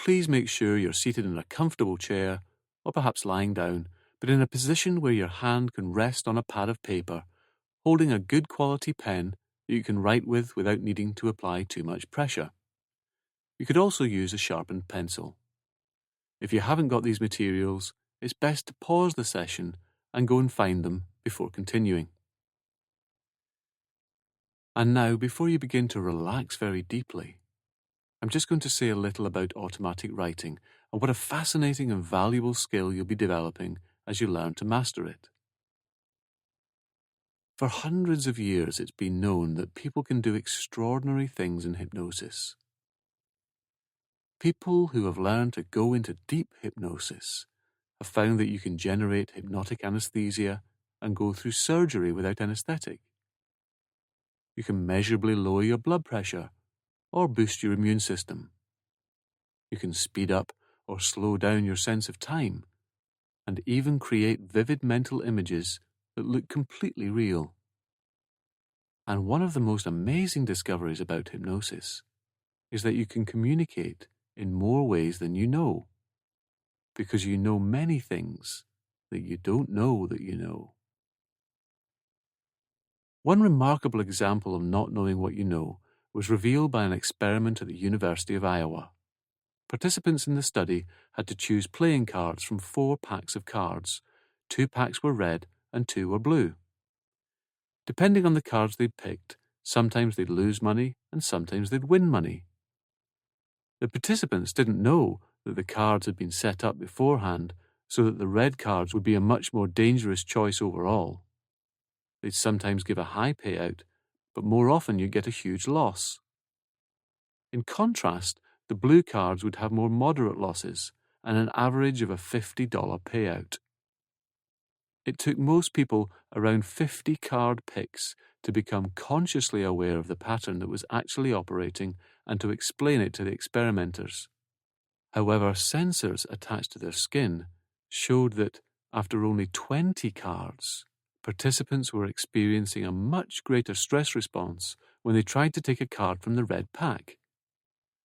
please make sure you're seated in a comfortable chair, or perhaps lying down, but in a position where your hand can rest on a pad of paper, holding a good quality pen that you can write with without needing to apply too much pressure. You could also use a sharpened pencil. If you haven't got these materials, it's best to pause the session and go and find them before continuing. And now, before you begin to relax very deeply, I'm just going to say a little about automatic writing and what a fascinating and valuable skill you'll be developing as you learn to master it. For hundreds of years, it's been known that people can do extraordinary things in hypnosis. People who have learned to go into deep hypnosis have found that you can generate hypnotic anesthesia and go through surgery without anesthetic. You can measurably lower your blood pressure or boost your immune system. You can speed up or slow down your sense of time and even create vivid mental images that look completely real. And one of the most amazing discoveries about hypnosis is that you can communicate in more ways than you know, because you know many things that you don't know that you know. One remarkable example of not knowing what you know was revealed by an experiment at the University of Iowa. Participants in the study had to choose playing cards from 4 packs of cards. 2 packs were red and 2 were blue. Depending on the cards they'd picked, sometimes they'd lose money and sometimes they'd win money. The participants didn't know that the cards had been set up beforehand so that the red cards would be a much more dangerous choice overall. They'd sometimes give a high payout, but more often you'd get a huge loss. In contrast, the blue cards would have more moderate losses and an average of a $50 payout. It took most people around 50 card picks to become consciously aware of the pattern that was actually operating and to explain it to the experimenters. However, sensors attached to their skin showed that after only 20 cards, participants were experiencing a much greater stress response when they tried to take a card from the red pack.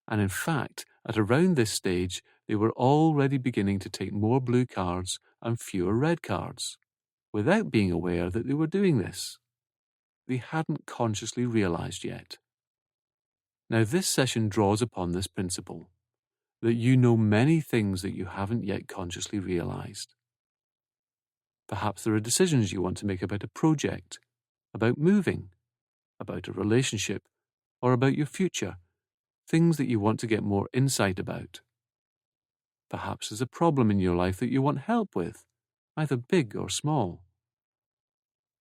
And in fact, at around this stage, they were already beginning to take more blue cards and fewer red cards, without being aware that they were doing this. They hadn't consciously realized yet. Now, this session draws upon this principle, that you know many things that you haven't yet consciously realized. Perhaps there are decisions you want to make about a project, about moving, about a relationship, or about your future, things that you want to get more insight about. Perhaps there's a problem in your life that you want help with, either big or small.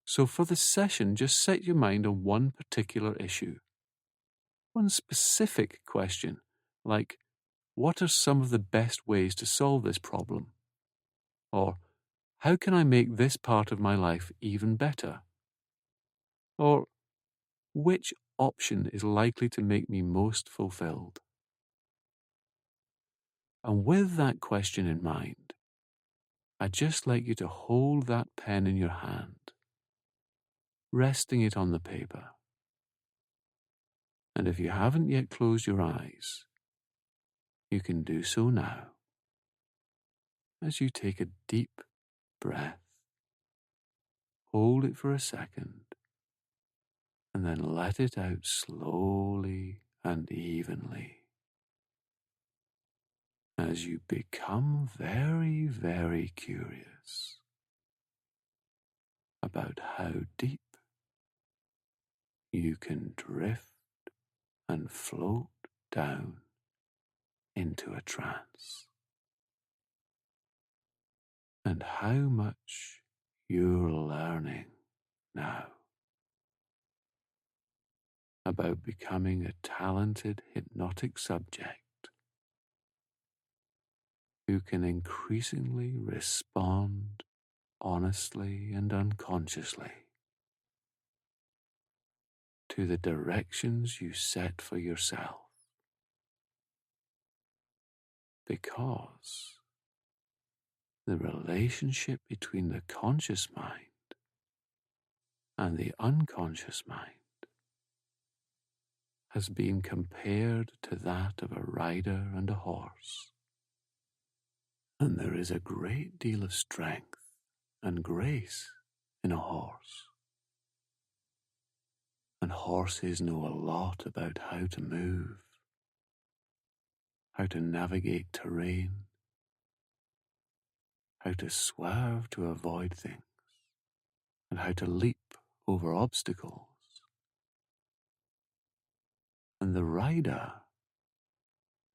So for this session, just set your mind on one particular issue. One specific question, like, what are some of the best ways to solve this problem? Or, how can I make this part of my life even better? Or, which option is likely to make me most fulfilled? And with that question in mind, I'd just like you to hold that pen in your hand, resting it on the paper. And if you haven't yet closed your eyes, you can do so now, as you take a deep breath. Hold it for a second, and then let it out slowly and evenly. As you become very, very curious about how deep you can drift and float down into a trance, and how much you're learning now about becoming a talented hypnotic subject who can increasingly respond honestly and unconsciously to the directions you set for yourself. Because the relationship between the conscious mind and the unconscious mind has been compared to that of a rider and a horse. And there is a great deal of strength and grace in a horse. And horses know a lot about how to move, how to navigate terrain, how to swerve to avoid things, and how to leap over obstacles. And the rider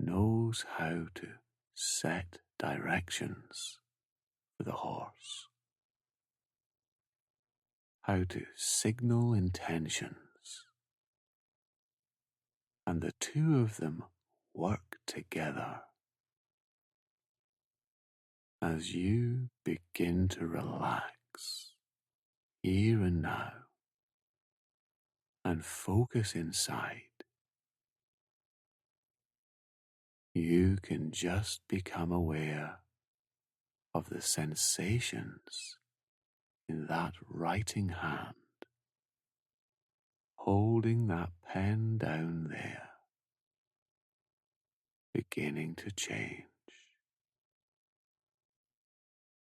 knows how to set directions for the horse, how to signal intentions, and the two of them work together as you begin to relax here and now and focus inside. You can just become aware of the sensations in that writing hand, holding that pen down there, beginning to change,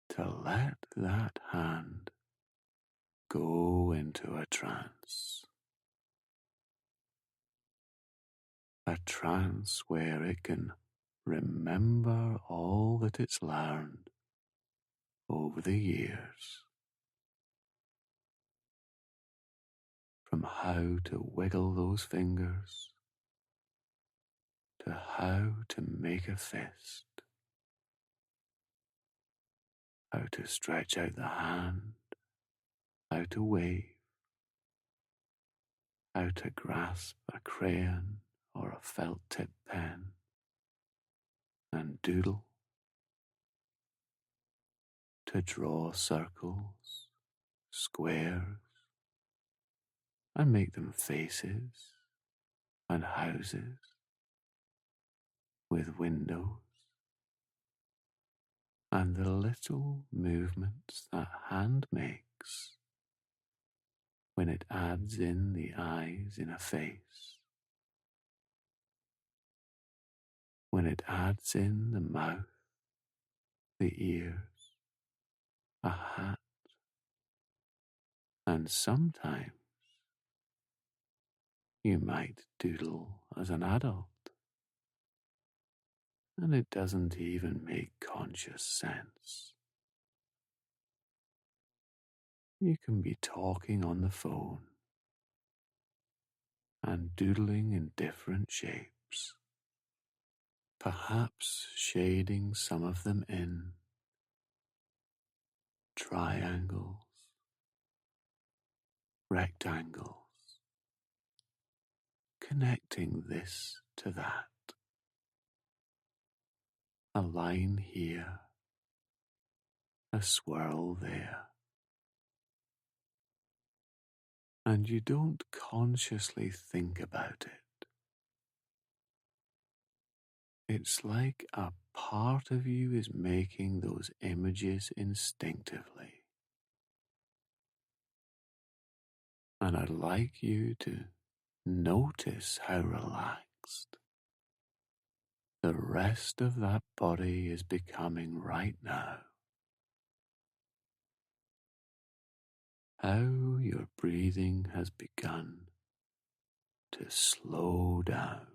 to let that hand go into a trance where it can remember all that it's learned over the years, from how to wiggle those fingers to how to make a fist, how to stretch out the hand, how to wave, how to grasp a crayon or a felt-tip pen and doodle, to draw circles, squares, and make them faces and houses with windows, and the little movements that hand makes when it adds in the eyes in a face, when it adds in the mouth, the ears, a hat, and sometimes you might doodle as an adult, and it doesn't even make conscious sense. You can be talking on the phone and doodling in different shapes, perhaps shading some of them in, triangles, rectangles, connecting this to that, a line here, a swirl there. And you don't consciously think about it. It's like a part of you is making those images instinctively. And I'd like you to notice how relaxed the rest of that body is becoming right now. How your breathing has begun to slow down.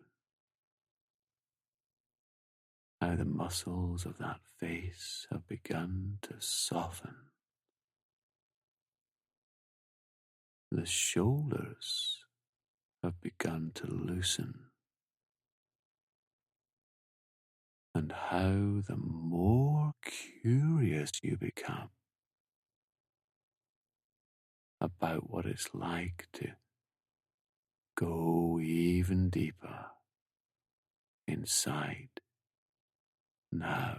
How the muscles of that face have begun to soften. The shoulders have begun to loosen. And how the more curious you become about what it's like to go even deeper inside now,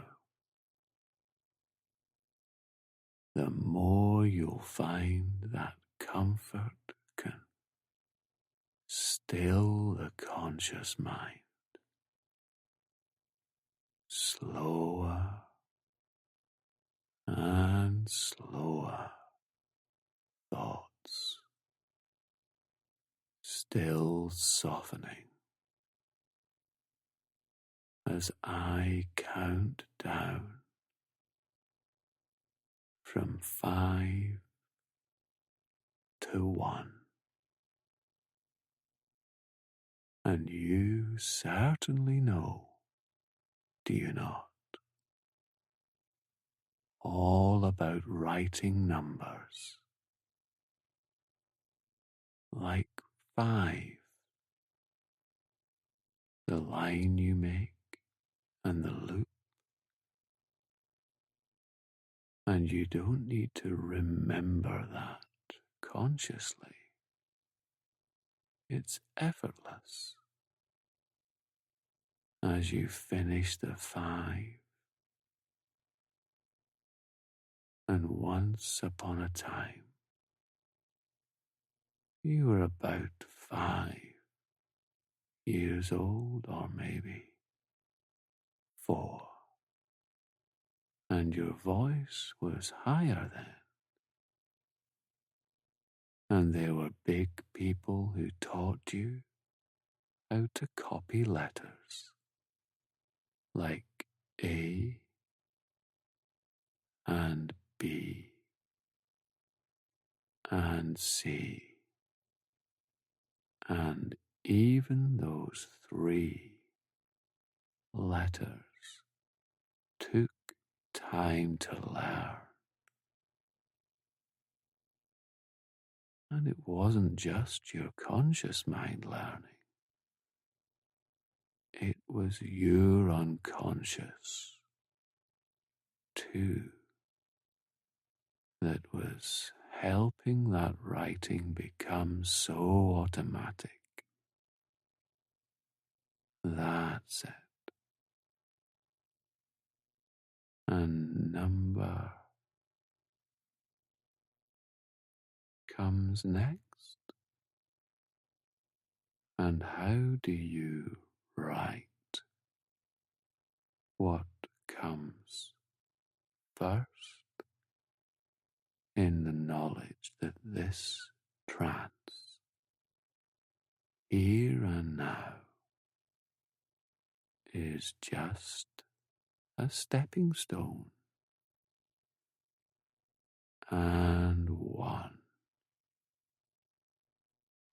the more you'll find that comfort can still the conscious mind. Slower and slower thoughts, still softening as I count down from 5 to 1. And you certainly know, do you not, all about writing numbers, like 5, the line you make and the loop, and you don't need to remember that consciously. It's effortless. As you finish the 5, and once upon a time, you were about 5 years old, or maybe 4, and your voice was higher then, and there were big people who taught you how to copy letters, like A and B and C, and even those 3 letters took time to learn. And it wasn't just your conscious mind learning. It was your unconscious, too, that was helping that writing become so automatic. That's it. And number comes next. And how do you write? What comes first? In the knowledge that this trance, here and now, is just a stepping stone and one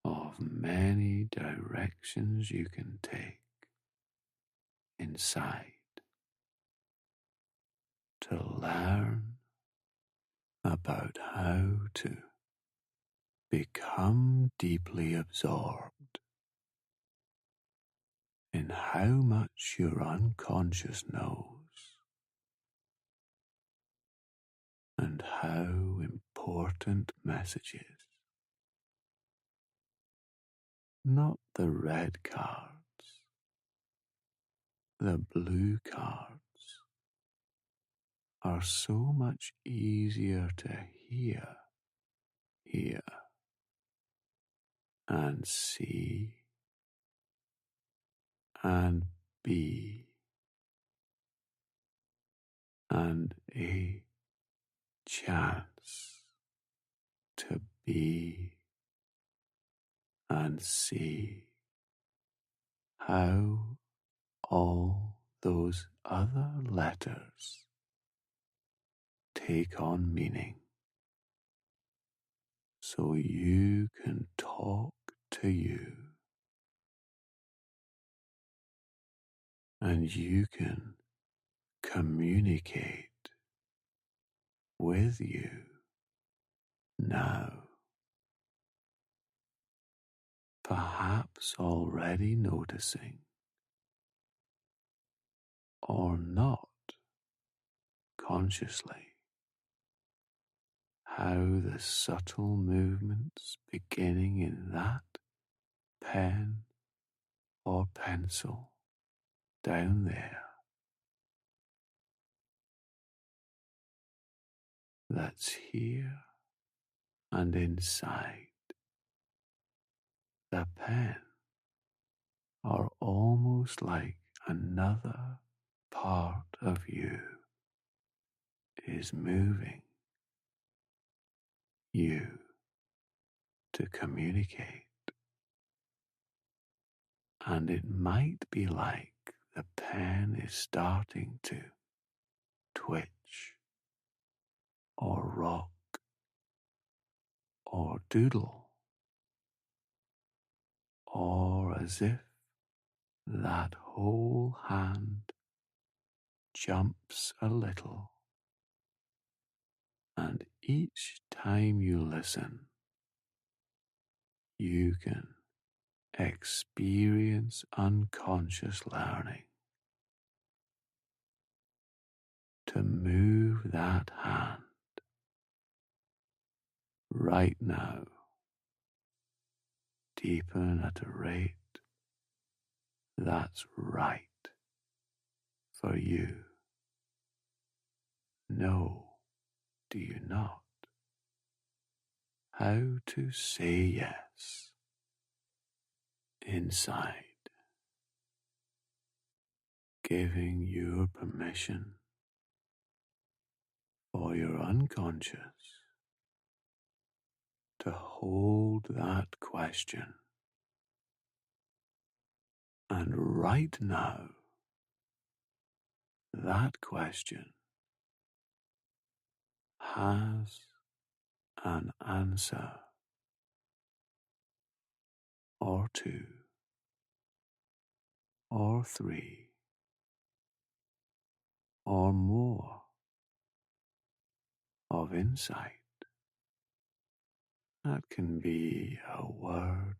of many directions you can take inside to learn about how to become deeply absorbed in how much your unconscious knows and how important messages, not the red cards, the blue cards, are so much easier to hear and see and be, and a chance to be and see how all those other letters take on meaning, so you can talk to you and you can communicate with you now, perhaps already noticing or not consciously how the subtle movements beginning in that pen or pencil down there, that's here and inside the pen, are almost like another part of you is moving you to communicate. And it might be like the pen is starting to twitch or rock or doodle, or as if that whole hand jumps a little, and each time you listen, you can experience unconscious learning to move that hand right now, deepen at a rate that's right for you. Know, do you not, how to say yes inside, giving your permission for your unconscious to hold that question. And right now, that question has an answer or two or three or more of insight. That can be a word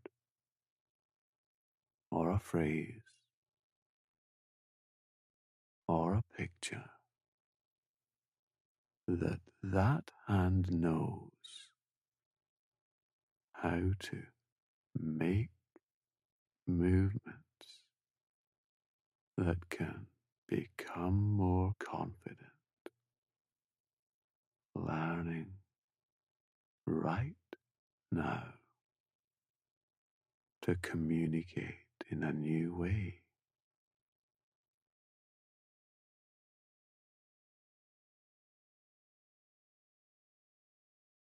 or a phrase or a picture that hand knows how to make movements that can become more confident, learning right now to communicate in a new way.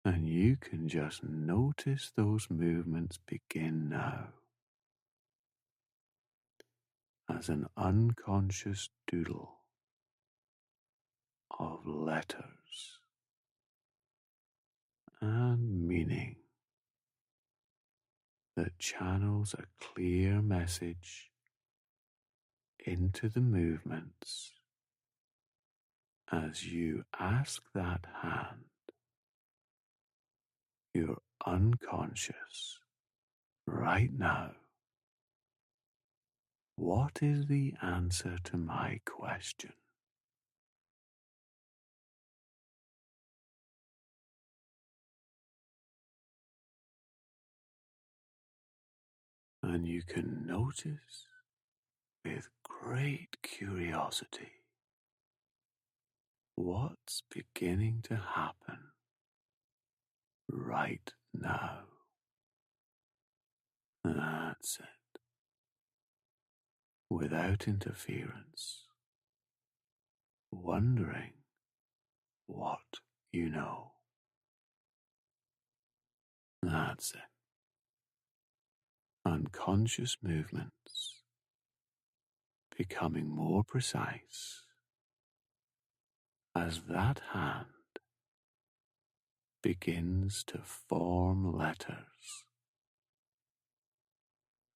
And you can just notice those movements begin now as an unconscious doodle of letters and meaning that channels a clear message into the movements as you ask that hand, your unconscious, right now, what is the answer to my question? And you can notice with great curiosity what's beginning to happen right now. That's it. Without interference, wondering what you know. That's it. Unconscious movements becoming more precise as that hand begins to form letters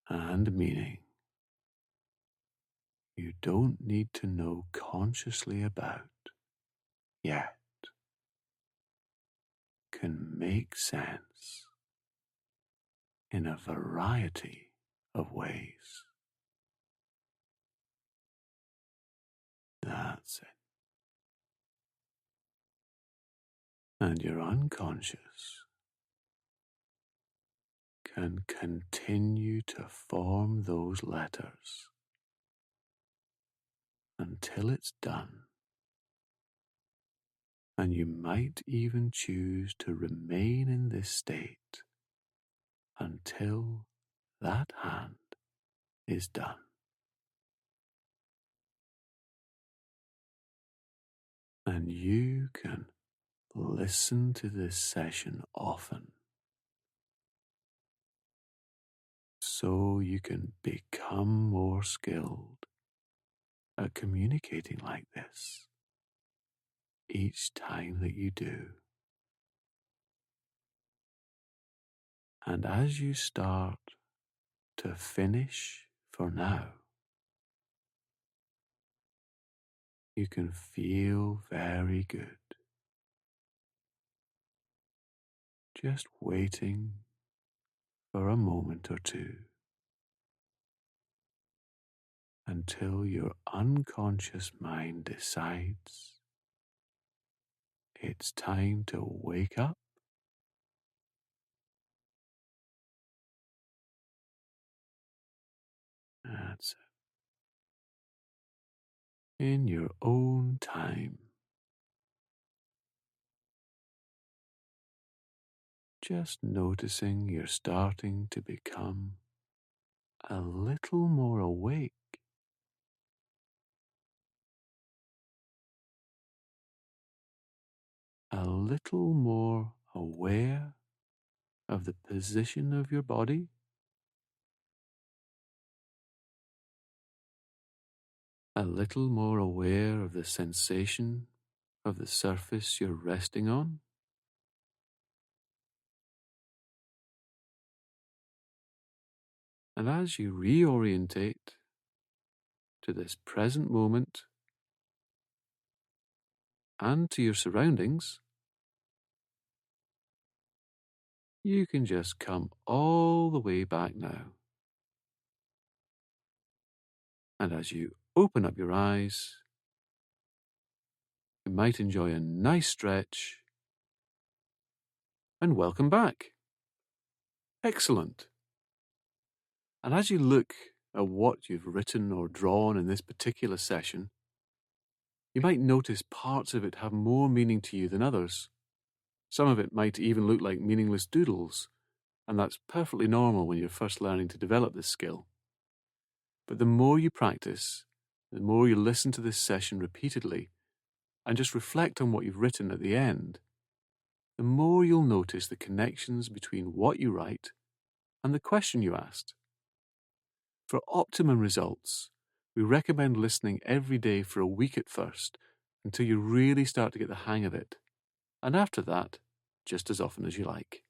and meaning you don't need to know consciously about yet can make sense in a variety of ways. That's it. And your unconscious can continue to form those letters until it's done. And you might even choose to remain in this state until that hand is done. And you can listen to this session often so you can become more skilled at communicating like this each time that you do. And as you start to finish for now, you can feel very good. Just waiting for a moment or two until your unconscious mind decides it's time to wake up. That's it. In your own time. Just noticing you're starting to become a little more awake, a little more aware of the position of your body, a little more aware of the sensation of the surface you're resting on. And as you reorientate to this present moment and to your surroundings, you can just come all the way back now. And as you open up your eyes, you might enjoy a nice stretch and welcome back. Excellent. And as you look at what you've written or drawn in this particular session, you might notice parts of it have more meaning to you than others. Some of it might even look like meaningless doodles, and that's perfectly normal when you're first learning to develop this skill. But the more you practice, the more you listen to this session repeatedly, and just reflect on what you've written at the end, the more you'll notice the connections between what you write and the question you asked. For optimum results, we recommend listening every day for a week at first until you really start to get the hang of it, and after that, just as often as you like.